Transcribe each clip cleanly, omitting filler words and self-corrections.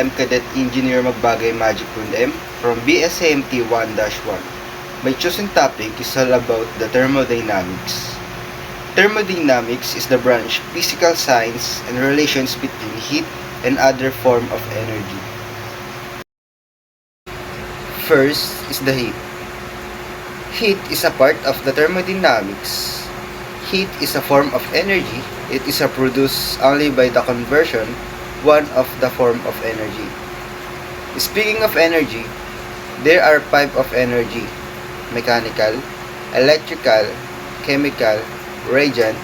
I'm Cadet Engineer Magbagay Magic M from BSMT 1-1. My chosen topic is all about the thermodynamics. Thermodynamics is the branch of physical science and relations between heat and other form of energy. First is the heat. Heat is a part of the thermodynamics. Heat is a form of energy. It is produced only by the conversion one of the form of energy. Speaking of energy, there are types of energy: mechanical, electrical, chemical, radiant,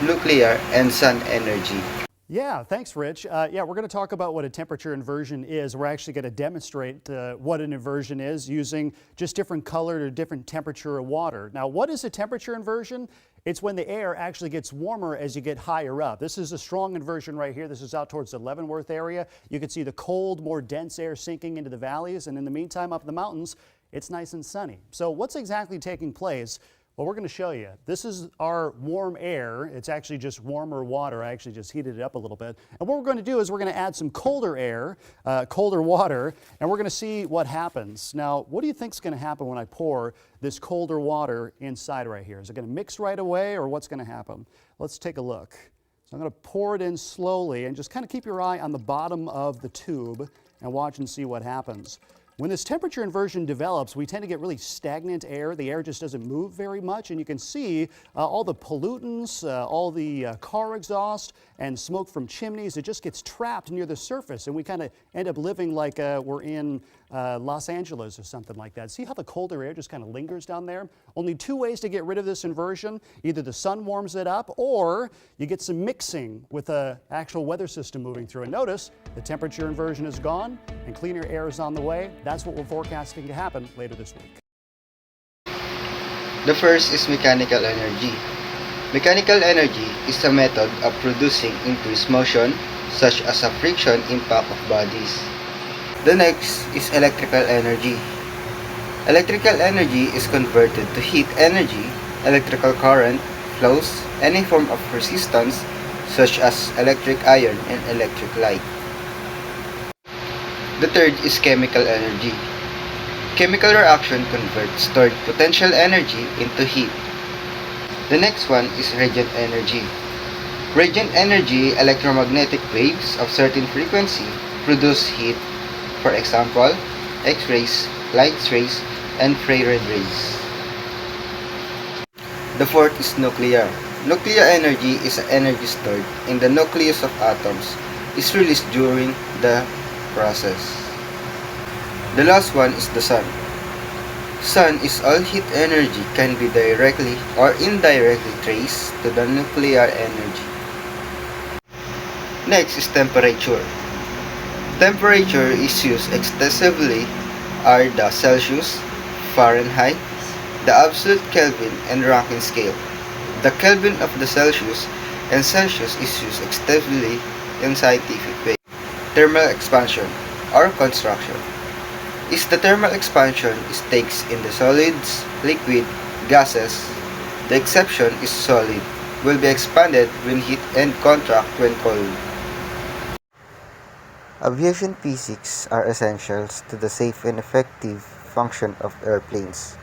nuclear, and sun energy. Yeah, thanks, Rich. We're going to talk about what a temperature inversion is. We're actually going to demonstrate what an inversion is using just different colored or different temperature of water. Now, what is a temperature inversion? It's when the air actually gets warmer as you get higher up. This is a strong inversion right here. This is out towards the Leavenworth area. You can see the cold, more dense air sinking into the valleys, and in the meantime, up in the mountains, it's nice and sunny. So what's exactly taking place? Well, we're going to show you. This is our warm air. It's actually just warmer water. I actually just heated it up a little bit. And what we're going to do is we're going to add some colder air, colder water, and we're going to see what happens. Now, what do you think is going to happen when I pour this colder water inside right here? Is it going to mix right away, or what's going to happen? Let's take a look. So I'm going to pour it in slowly, and just kind of keep your eye on the bottom of the tube and watch and see what happens. When this temperature inversion develops, we tend to get really stagnant air. The air just doesn't move very much, and you can see all the pollutants, all the car exhaust and smoke from chimneys. It just gets trapped near the surface, and we kind of end up living like we're in Los Angeles or something like that. See how the colder air just kind of lingers down there? Only two ways to get rid of this inversion. Either the sun warms it up, or you get some mixing with an actual weather system moving through. And notice the temperature inversion is gone and cleaner air is on the way. That's what we're forecasting to happen later this week. The first is mechanical energy. Mechanical energy is a method of producing increased motion, such as a friction impact of bodies. The next is electrical energy. Electrical energy is converted to heat energy. Electrical current flows any form of resistance, such as electric iron and electric light. The third is chemical energy. Chemical reaction converts stored potential energy into heat. The next one is radiant energy. Radiant energy, electromagnetic waves of certain frequency, produce heat. For example, X-rays, light rays, and infrared rays. The fourth is nuclear. Nuclear energy is energy stored in the nucleus of atoms. It's released during the process. The last one is the sun. Sun is all heat energy can be directly or indirectly traced to the nuclear energy. Next is temperature. Temperature is used extensively are the Celsius, Fahrenheit, the absolute Kelvin, and Rankine scale. The Kelvin of the Celsius and Celsius is used extensively in scientific way. Thermal expansion or construction is the thermal expansion is takes in the solids, liquid, gases. The exception is solid, will be expanded when heat and contract when cold. Aviation physics are essentials to the safe and effective function of airplanes.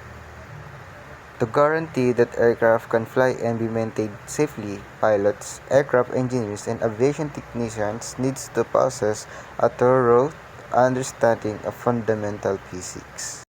To guarantee that aircraft can fly and be maintained safely, pilots, aircraft engineers, and aviation technicians needs to possess a thorough understanding of fundamental physics.